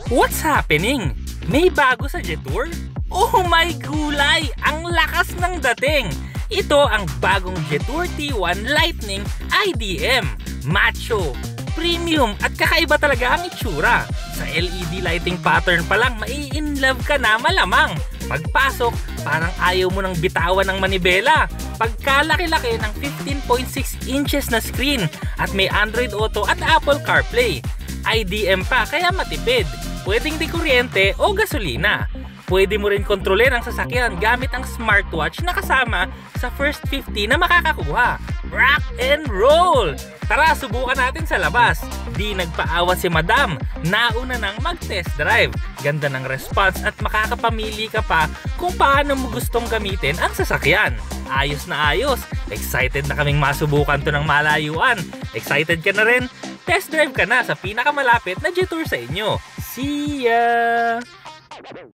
What's happening? May bago sa Jetour? Oh my gulay! Ang lakas ng dating! Ito ang bagong Jetour T1 Lightning IDM. Macho, premium at kakaiba talaga ang itsura. Sa LED lighting pattern pa lang, mai-inlove ka na malamang. Pagpasok, parang ayaw mo nang bitawan ng manibela. Pagkalaki-laki ng 15.6 inches na screen at may Android Auto at Apple CarPlay. IDM pa kaya matipid. Pwedeng di kuryente o gasolina. Pwede mo rin kontrolin ang sasakyan gamit ang smartwatch na kasama sa first 50 na makakakuha. Rock and roll! Tara, subukan natin sa labas. Di nagpaawa si Madam. Nauna nang mag-test drive. Ganda ng response at makakapamili ka pa kung paano mo gustong gamitin ang sasakyan. Ayos na ayos. Excited na kaming masubukan to ng malayuan. Excited ka na rin? Test drive ka na sa pinakamalapit na Jetour sa inyo. See ya!